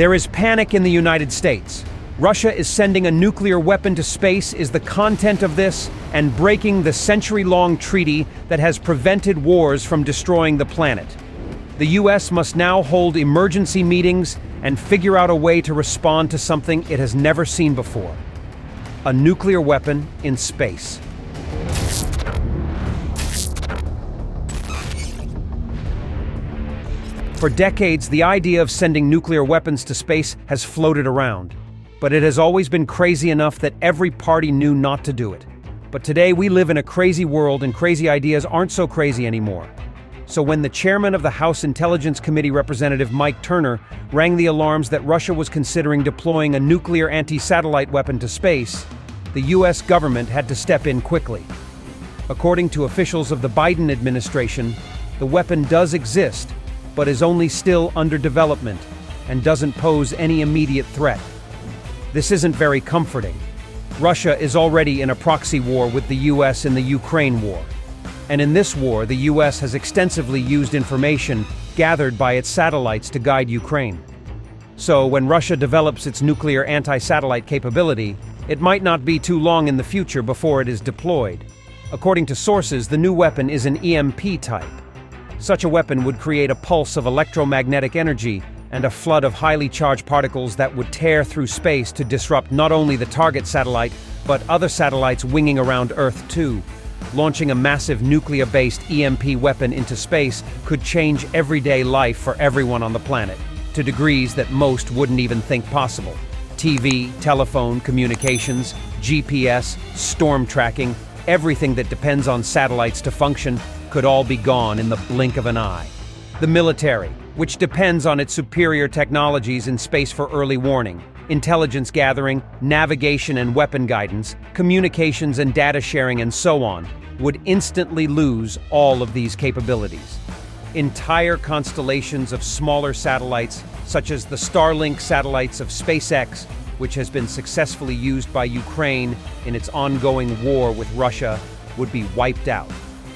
There is panic in the United States. Russia is sending a nuclear weapon to space is the content of this, and breaking the century-long treaty that has prevented wars from destroying the planet. The US must now hold emergency meetings and figure out a way to respond to something it has never seen before: a nuclear weapon in space. For decades, the idea of sending nuclear weapons to space has floated around, but it has always been crazy enough that every party knew not to do it. But today we live in a crazy world, and crazy ideas aren't so crazy anymore. So when the chairman of the House Intelligence Committee, Representative Mike Turner, rang the alarms that Russia was considering deploying a nuclear anti-satellite weapon to space, the US government had to step in quickly. According to officials of the Biden administration, the weapon does exist, but is only still under development and doesn't pose any immediate threat. This isn't very comforting. Russia is already in a proxy war with the US in the Ukraine war. And in this war, the US has extensively used information gathered by its satellites to guide Ukraine. So when Russia develops its nuclear anti-satellite capability, it might not be too long in the future before it is deployed. According to sources, the new weapon is an EMP type. Such a weapon would create a pulse of electromagnetic energy and a flood of highly charged particles that would tear through space to disrupt not only the target satellite, but other satellites winging around Earth too. Launching a massive nuclear-based EMP weapon into space could change everyday life for everyone on the planet, to degrees that most wouldn't even think possible. TV, telephone, communications, GPS, storm tracking, everything that depends on satellites to function could all be gone in the blink of an eye. The military, which depends on its superior technologies in space for early warning, intelligence gathering, navigation and weapon guidance, communications and data sharing and so on, would instantly lose all of these capabilities. Entire constellations of smaller satellites, such as the Starlink satellites of SpaceX, which has been successfully used by Ukraine in its ongoing war with Russia, would be wiped out.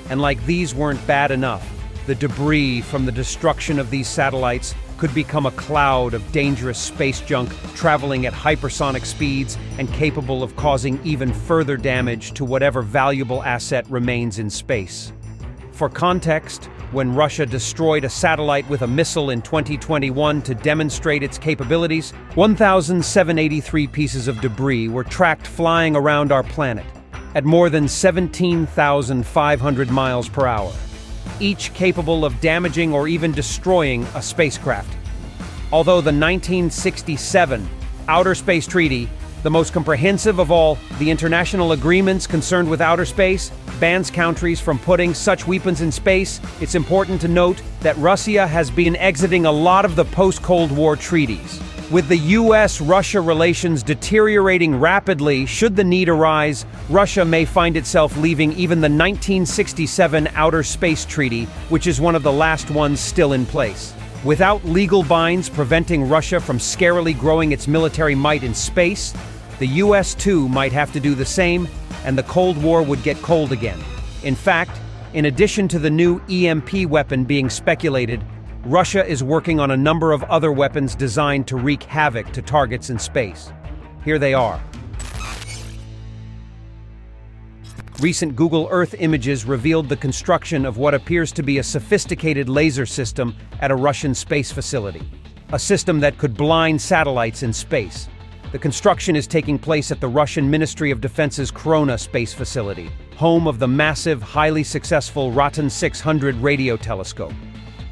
And like these weren't bad enough, the debris from the destruction of these satellites could become a cloud of dangerous space junk traveling at hypersonic speeds and capable of causing even further damage to whatever valuable asset remains in space. For context, when Russia destroyed a satellite with a missile in 2021 to demonstrate its capabilities, 1,783 pieces of debris were tracked flying around our planet at more than 17,500 miles per hour, each capable of damaging or even destroying a spacecraft. Although the 1967 Outer Space Treaty, the most comprehensive of all the international agreements concerned with outer space, bans countries from putting such weapons in space, it's important to note that Russia has been exiting a lot of the post-Cold War treaties. With the US-Russia relations deteriorating rapidly, should the need arise, Russia may find itself leaving even the 1967 Outer Space Treaty, which is one of the last ones still in place. Without legal binds preventing Russia from scarily growing its military might in space, the US too might have to do the same, and the Cold War would get cold again. In fact, in addition to the new EMP weapon being speculated, Russia is working on a number of other weapons designed to wreak havoc to targets in space. Here they are. Recent Google Earth images revealed the construction of what appears to be a sophisticated laser system at a Russian space facility, a system that could blind satellites in space. The construction is taking place at the Russian Ministry of Defense's Korona space facility, home of the massive, highly successful Rotan 600 radio telescope.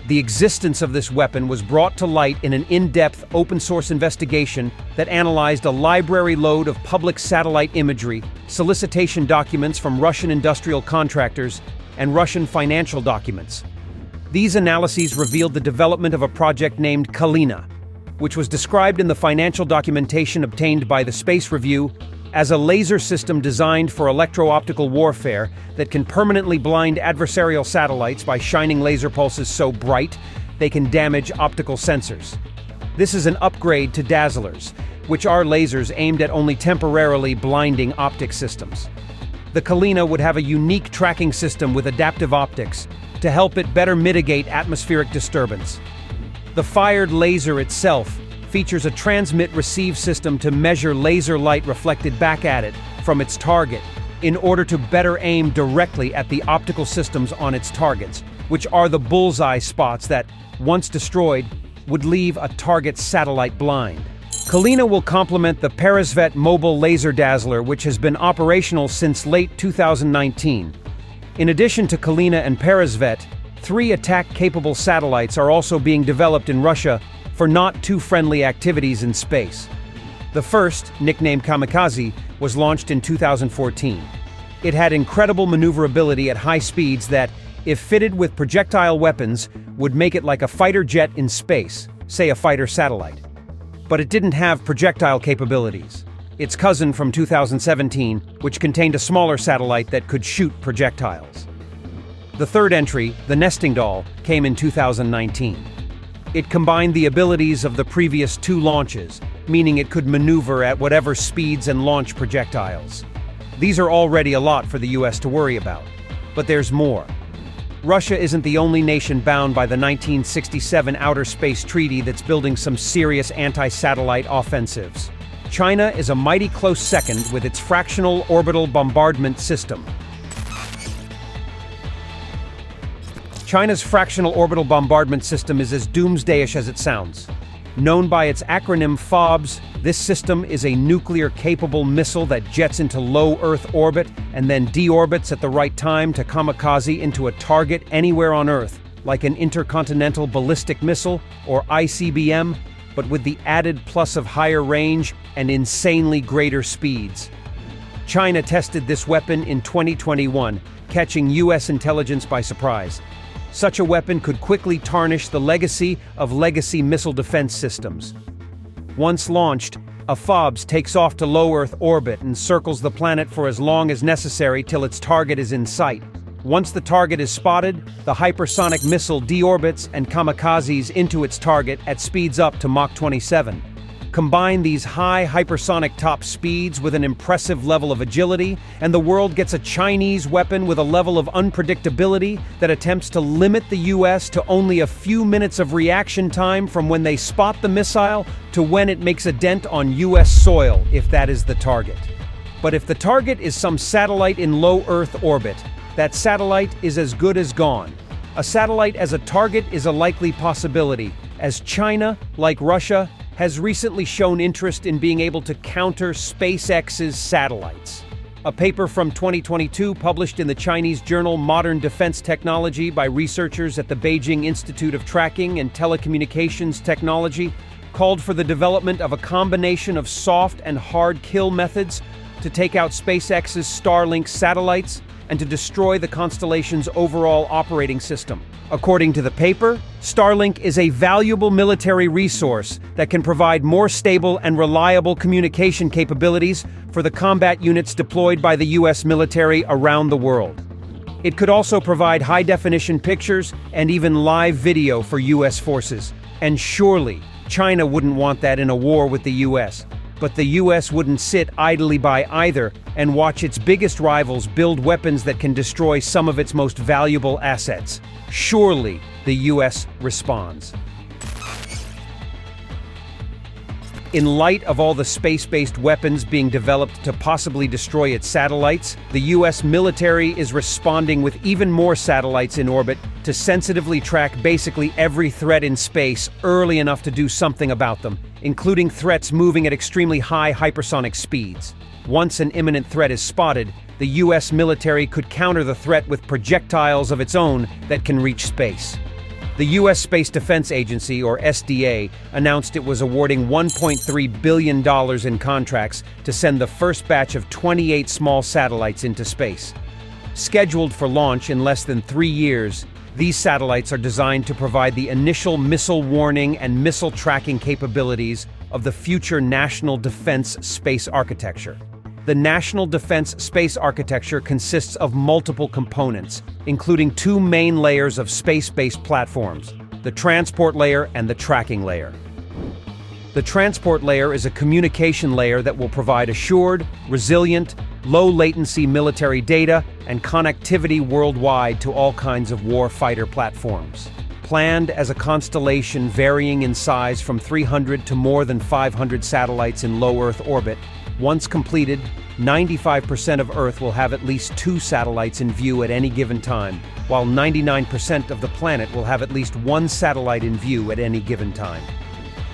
The existence of this weapon was brought to light in an in-depth open-source investigation that analyzed a library load of public satellite imagery, solicitation documents from Russian industrial contractors, and Russian financial documents. These analyses revealed the development of a project named Kalina, which was described in the financial documentation obtained by the Space Review as a laser system designed for electro-optical warfare that can permanently blind adversarial satellites by shining laser pulses so bright they can damage optical sensors. This is an upgrade to dazzlers, which are lasers aimed at only temporarily blinding optic systems. The Kalina would have a unique tracking system with adaptive optics to help it better mitigate atmospheric disturbance. The fired laser itself features a transmit-receive system to measure laser light reflected back at it from its target in order to better aim directly at the optical systems on its targets, which are the bullseye spots that, once destroyed, would leave a target satellite blind. Kalina will complement the Peresvet mobile laser dazzler, which has been operational since late 2019. In addition to Kalina and Peresvet, 3 attack-capable satellites are also being developed in Russia for not-too-friendly activities in space. The first, nicknamed Kamikaze, was launched in 2014. It had incredible maneuverability at high speeds that, if fitted with projectile weapons, would make it like a fighter jet in space, say a fighter satellite. But it didn't have projectile capabilities. Its cousin from 2017, which contained a smaller satellite that could shoot projectiles. The third entry, the Nesting Doll, came in 2019. It combined the abilities of the previous 2 launches, meaning it could maneuver at whatever speeds and launch projectiles. These are already a lot for the US to worry about. But there's more. Russia isn't the only nation bound by the 1967 Outer Space Treaty that's building some serious anti-satellite offensives. China is a mighty close second with its fractional orbital bombardment system. China's fractional orbital bombardment system is as doomsdayish as it sounds. Known by its acronym Fobs, this system is a nuclear-capable missile that jets into low Earth orbit and then deorbits at the right time to kamikaze into a target anywhere on Earth, like an intercontinental ballistic missile or ICBM, but with the added plus of higher range and insanely greater speeds. China tested this weapon in 2021, catching US intelligence by surprise. Such a weapon could quickly tarnish the legacy of legacy missile defense systems. Once launched, a Fobs takes off to low Earth orbit and circles the planet for as long as necessary till its target is in sight. Once the target is spotted, the hypersonic missile deorbits and kamikazes into its target at speeds up to Mach 27. Combine these high hypersonic top speeds with an impressive level of agility, and the world gets a Chinese weapon with a level of unpredictability that attempts to limit the US to only a few minutes of reaction time from when they spot the missile to when it makes a dent on US soil, if that is the target. But if the target is some satellite in low Earth orbit, that satellite is as good as gone. A satellite as a target is a likely possibility, as China, like Russia, has recently shown interest in being able to counter SpaceX's satellites. A paper from 2022 published in the Chinese journal Modern Defense Technology by researchers at the Beijing Institute of Tracking and Telecommunications Technology called for the development of a combination of soft and hard kill methods to take out SpaceX's Starlink satellites and to destroy the constellation's overall operating system. According to the paper, Starlink is a valuable military resource that can provide more stable and reliable communication capabilities for the combat units deployed by the US military around the world. It could also provide high-definition pictures and even live video for US forces. And surely, China wouldn't want that in a war with the US. But the US wouldn't sit idly by either and watch its biggest rivals build weapons that can destroy some of its most valuable assets. Surely, the US responds. In light of all the space-based weapons being developed to possibly destroy its satellites, the US military is responding with even more satellites in orbit to sensitively track basically every threat in space early enough to do something about them, including threats moving at extremely high hypersonic speeds. Once an imminent threat is spotted, the US military could counter the threat with projectiles of its own that can reach space. The U.S. Space Defense Agency, or SDA, announced it was awarding $1.3 billion in contracts to send the first batch of 28 small satellites into space. Scheduled for launch in less than 3 years, these satellites are designed to provide the initial missile warning and missile tracking capabilities of the future national defense space architecture. The National Defense Space Architecture consists of multiple components, including 2 main layers of space-based platforms, the transport layer and the tracking layer. The transport layer is a communication layer that will provide assured, resilient, low-latency military data and connectivity worldwide to all kinds of war fighter platforms. Planned as a constellation varying in size from 300 to more than 500 satellites in low Earth orbit, once completed, 95% of Earth will have at least 2 satellites in view at any given time, while 99% of the planet will have at least 1 satellite in view at any given time.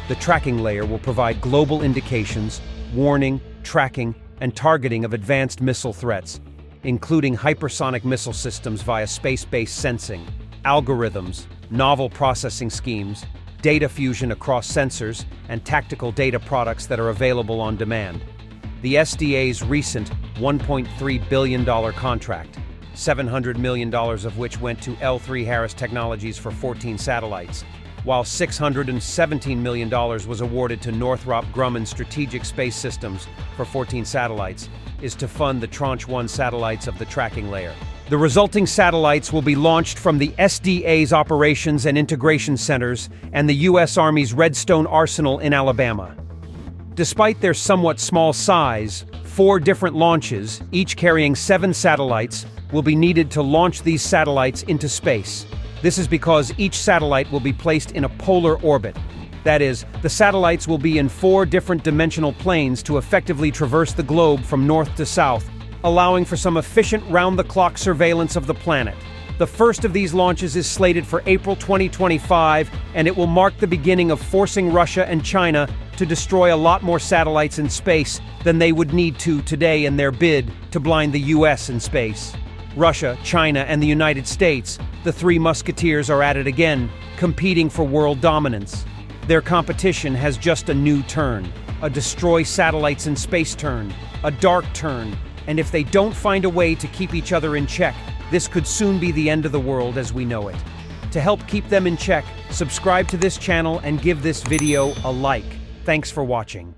The tracking layer will provide global indications, warning, tracking, and targeting of advanced missile threats, including hypersonic missile systems via space-based sensing, algorithms, novel processing schemes, data fusion across sensors, and tactical data products that are available on demand. The SDA's recent $1.3 billion contract, $700 million of which went to L3 Harris Technologies for 14 satellites, while $617 million was awarded to Northrop Grumman Strategic Space Systems for 14 satellites, is to fund the Tranche 1 satellites of the tracking layer. The resulting satellites will be launched from the SDA's Operations and Integration Centers and the U.S. Army's Redstone Arsenal in Alabama. Despite their somewhat small size, 4 different launches, each carrying 7 satellites, will be needed to launch these satellites into space. This is because each satellite will be placed in a polar orbit. That is, the satellites will be in 4 different dimensional planes to effectively traverse the globe from north to south, allowing for some efficient round-the-clock surveillance of the planet. The first of these launches is slated for April 2025, and it will mark the beginning of forcing Russia and China to destroy a lot more satellites in space than they would need to today in their bid to blind the US in space. Russia, China, and the United States, the 3 musketeers, are at it again, competing for world dominance. Their competition has just a new turn, a destroy satellites in space turn, a dark turn, and if they don't find a way to keep each other in check, this could soon be the end of the world as we know it. To help keep them in check, subscribe to this channel and give this video a like. Thanks for watching.